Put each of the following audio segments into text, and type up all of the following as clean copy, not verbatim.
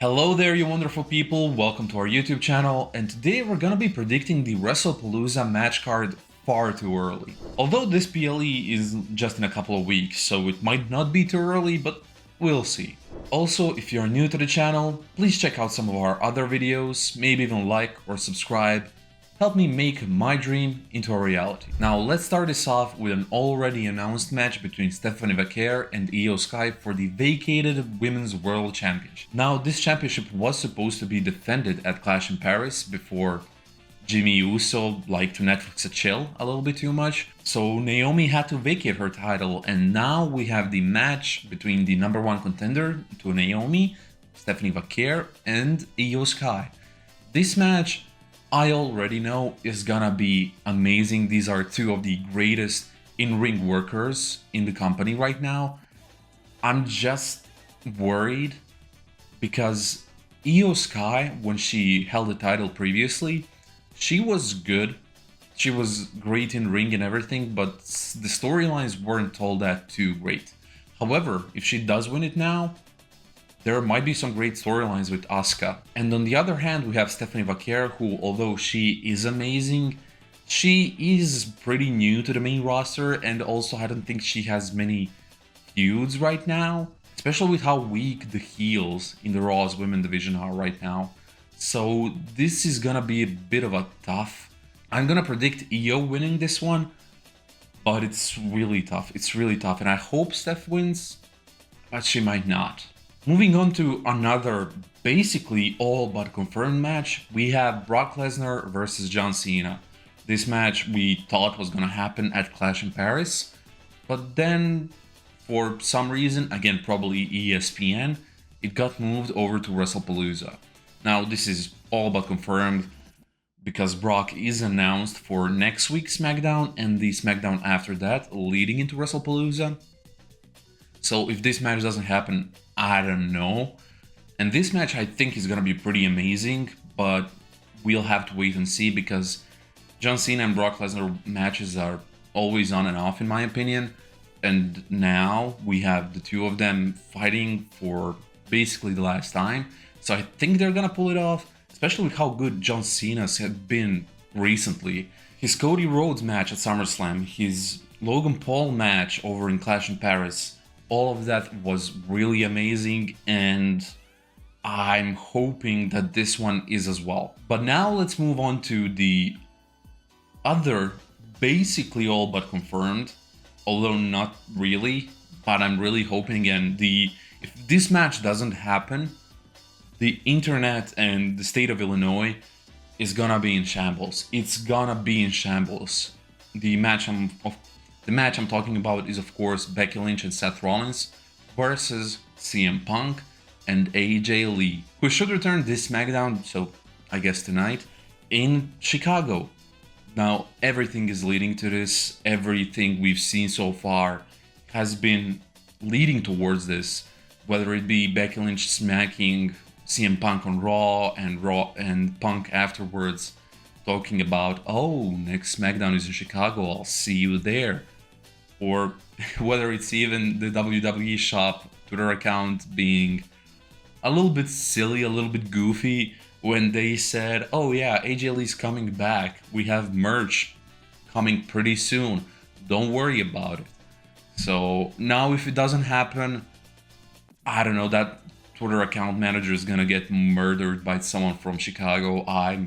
Hello there, you wonderful people. Welcome to our YouTube channel, and today we're gonna be predicting the Wrestlepalooza match card far too early. Although this PLE is just in a couple of weeks, so it might not be too early, but we'll see. Also, if you're new to the channel, please check out some of our other videos, maybe even like or subscribe. Help me make my dream into a reality. Now let's start this off with an already announced match between Stephanie Vaquer and Io Sky for the vacated Women's World Championship. Now this championship was supposed to be defended at Clash in Paris before Jimmy Uso liked to Netflix a chill a little bit too much, so Naomi had to vacate her title, and now we have the match between the number one contender to Naomi, Stephanie Vaquer, and Io Sky. This match, I already know, is gonna be amazing. These are two of the greatest in-ring workers in the company right now. I'm just worried because Io Sky, when she held the title previously, she was good. She was great in ring and everything, but the storylines weren't told that too great. However, if she does win it now, there might be some great storylines with Asuka. And on the other hand, we have Stephanie Vaquer, who, although she is amazing, she is pretty new to the main roster, and also I don't think she has many feuds right now, especially with how weak the heels in the Raw's women division are right now. So this is gonna be a bit of a tough. I'm gonna predict Io winning this one, but it's really tough. It's really tough, and I hope Steph wins, but she might not. Moving on to another basically all but confirmed match, we have Brock Lesnar versus John Cena. This match we thought was gonna happen at Clash in Paris, but then for some reason, again probably ESPN, it got moved over to Wrestlepalooza. Now this is all but confirmed because Brock is announced for next week's SmackDown and the SmackDown after that, leading into Wrestlepalooza. So if this match doesn't happen, I don't know. And this match I think is gonna be pretty amazing, but we'll have to wait and see because John Cena and Brock Lesnar matches are always on and off in my opinion. And now we have the two of them fighting for basically the last time. So I think they're gonna pull it off, especially with how good John Cena's had been recently. His Cody Rhodes match at SummerSlam, his Logan Paul match over in Clash in Paris, all of that was really amazing, and I'm hoping that this one is as well. But now let's move on to the other, basically all but confirmed, although not really, but I'm really hoping, and if this match doesn't happen, the internet and the state of Illinois is gonna be in shambles. It's gonna be in shambles. The match I'm talking about is, of course, Becky Lynch and Seth Rollins versus CM Punk and AJ Lee, who should return this SmackDown, so I guess tonight, in Chicago. Now, everything is leading to this. Everything we've seen so far has been leading towards this, whether it be Becky Lynch smacking CM Punk on Raw and Punk afterwards talking about, oh, next SmackDown is in Chicago, I'll see you there. Or whether it's even the WWE shop Twitter account being a little bit silly, a little bit goofy when they said, oh yeah, AJ Lee's coming back, we have merch coming pretty soon, don't worry about it. So now if it doesn't happen, I don't know, that Twitter account manager is gonna get murdered by someone from Chicago. I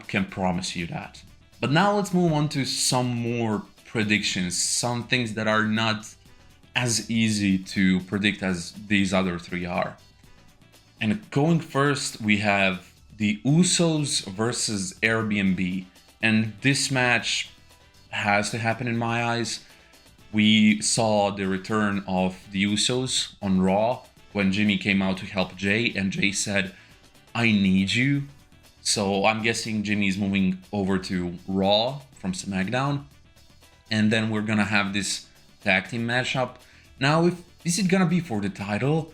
can promise you that. But now let's move on to some more predictions, some things that are not as easy to predict as these other three are. And going first, we have the Usos versus Airbnb, and this match has to happen in my eyes. We saw the return of the Usos on Raw when Jimmy came out to help Jay, and Jay said, I need you. So I'm guessing Jimmy's moving over to Raw from SmackDown. And then we're gonna have this tag team matchup. Now, is it gonna be for the title?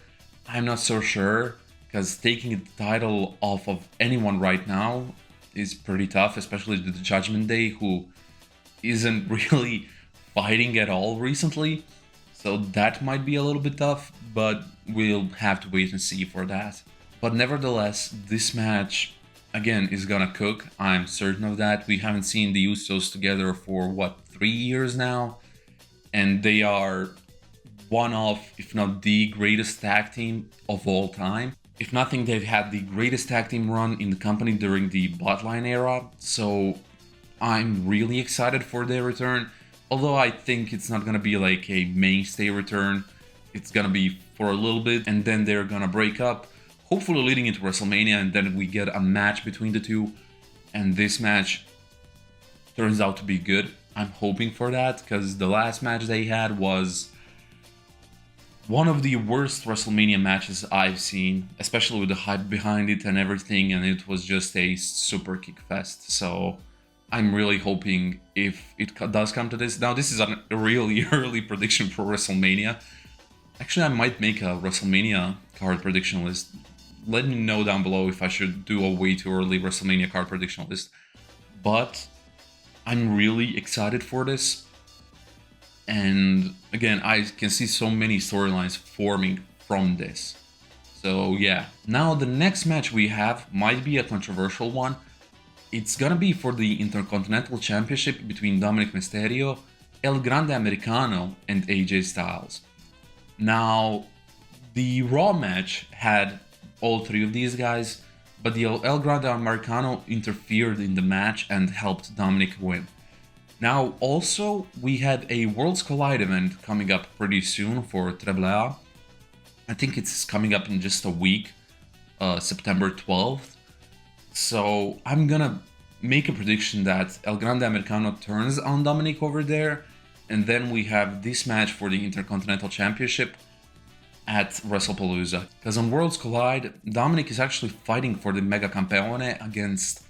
I'm not so sure, because taking the title off of anyone right now is pretty tough, especially the Judgment Day, who isn't really fighting at all recently. So that might be a little bit tough, but we'll have to wait and see for that. But nevertheless, this match, again, is gonna cook. I'm certain of that. We haven't seen the Usos together for, what, 3 years now? And they are one of, if not the greatest tag team of all time. If nothing, they've had the greatest tag team run in the company during the Bloodline era. So I'm really excited for their return. Although I think it's not gonna be like a mainstay return. It's gonna be for a little bit and then they're gonna break up. Hopefully leading into WrestleMania, and then we get a match between the two. And this match turns out to be good. I'm hoping for that, because the last match they had was one of the worst WrestleMania matches I've seen, especially with the hype behind it and everything, and it was just a super kick fest. So I'm really hoping if it does come to this. Now, this is a really early prediction for WrestleMania. Actually, I might make a WrestleMania card prediction list. Let me know down below if I should do a way too early WrestleMania card prediction list. But I'm really excited for this. And again, I can see so many storylines forming from this. So yeah. Now the next match we have might be a controversial one. It's gonna be for the Intercontinental Championship between Dominic Mysterio, El Grande Americano, and AJ Styles. Now, the Raw match had all three of these guys, but the El Grande Americano interfered in the match and helped Dominic win. Now, also, we had a Worlds Collide event coming up pretty soon for AAA. I think it's coming up in just a week, September 12th. So I'm gonna make a prediction that El Grande Americano turns on Dominic over there, and then we have this match for the Intercontinental Championship at Wrestlepalooza. Because on Worlds Collide, Dominic is actually fighting for the Mega Campeone against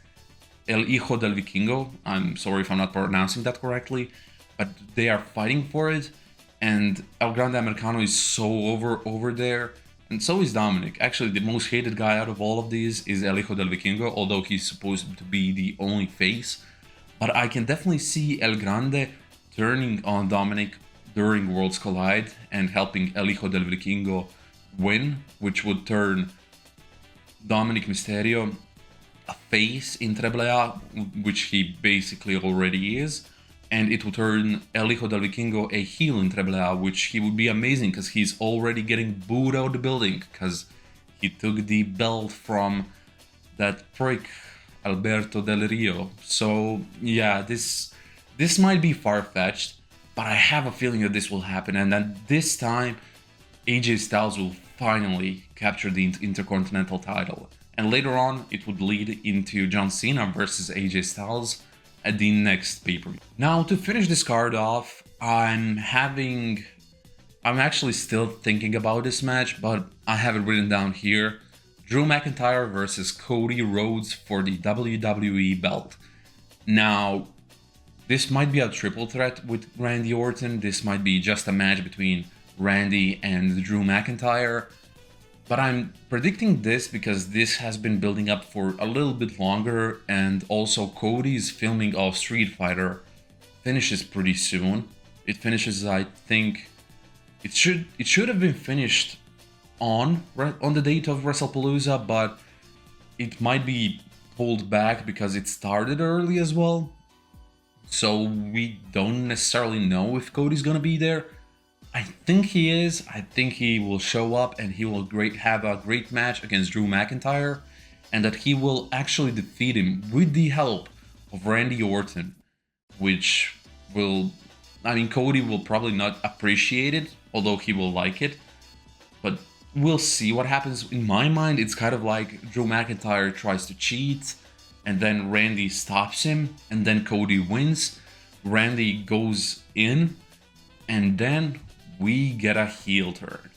El Hijo del Vikingo. I'm sorry if I'm not pronouncing that correctly, but they are fighting for it, and El Grande Americano is so over there, and so is Dominic. Actually, the most hated guy out of all of these is El Hijo del Vikingo, although he's supposed to be the only face. But I can definitely see El Grande turning on Dominic during Worlds Collide and helping El Hijo del Vikingo win, which would turn Dominic Mysterio a face in AAA, which he basically already is, and it would turn El Hijo del Vikingo a heel in AAA, which he would be amazing because he's already getting booed out of the building because he took the belt from that prick Alberto Del Rio. So yeah, this might be far-fetched, but I have a feeling that this will happen, and that this time AJ Styles will finally capture the Intercontinental title. And later on, it would lead into John Cena versus AJ Styles at the next pay-per-view. Now, to finish this card off, I'm actually still thinking about this match, but I have it written down here. Drew McIntyre versus Cody Rhodes for the WWE belt. Now, this might be a triple threat with Randy Orton. This might be just a match between Randy and Drew McIntyre. But I'm predicting this because this has been building up for a little bit longer, and also Cody's filming of Street Fighter finishes pretty soon. It finishes, I think, it should have been finished on the date of Wrestlepalooza, but it might be pulled back because it started early as well. So we don't necessarily know if Cody's gonna be there. I think he is. I think he will show up and he will have a great match against Drew McIntyre, and that he will actually defeat him with the help of Randy Orton, which will, I mean, Cody will probably not appreciate it, although he will like it, but we'll see what happens. In my mind, it's kind of like Drew McIntyre tries to cheat, and then Randy stops him, and then Cody wins. Randy goes in, and then we get a heel turn.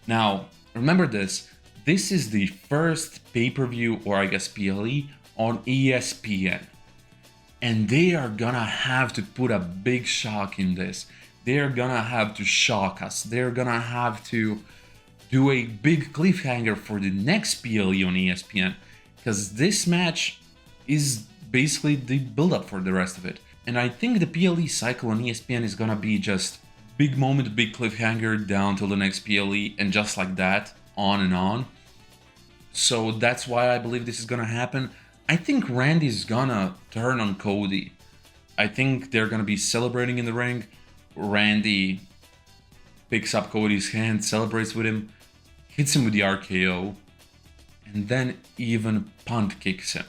Now, remember this is the first pay-per-view, or I guess PLE, on ESPN. And they are gonna have to put a big shock in this. They're gonna have to shock us. They're gonna have to do a big cliffhanger for the next PLE on ESPN, because this match is basically the build-up for the rest of it. And I think the PLE cycle on ESPN is gonna be just big moment, big cliffhanger down till the next PLE, and just like that, on and on. So that's why I believe this is gonna happen. I think Randy's gonna turn on Cody. I think they're gonna be celebrating in the ring. Randy picks up Cody's hand, celebrates with him, hits him with the RKO, and then even punt kicks him,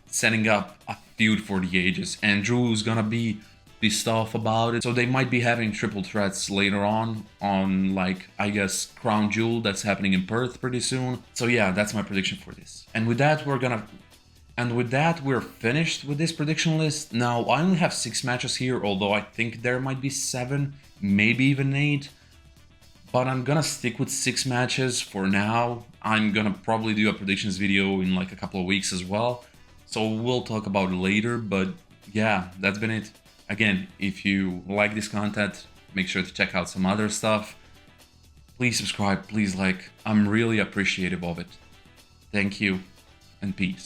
setting up a feud for the ages. And Drew's gonna be pissed off about it, so they might be having triple threats later on like, I guess, Crown Jewel that's happening in Perth pretty soon. So yeah, that's my prediction for this. And with that, we're finished with this prediction list. Now, I only have 6 matches here, although I think there might be 7, maybe even 8. But I'm gonna stick with 6 matches for now. I'm gonna probably do a predictions video in like a couple of weeks as well. So we'll talk about it later, but yeah, that's been it. Again, if you like this content, make sure to check out some other stuff. Please subscribe, please like. I'm really appreciative of it. Thank you, and peace.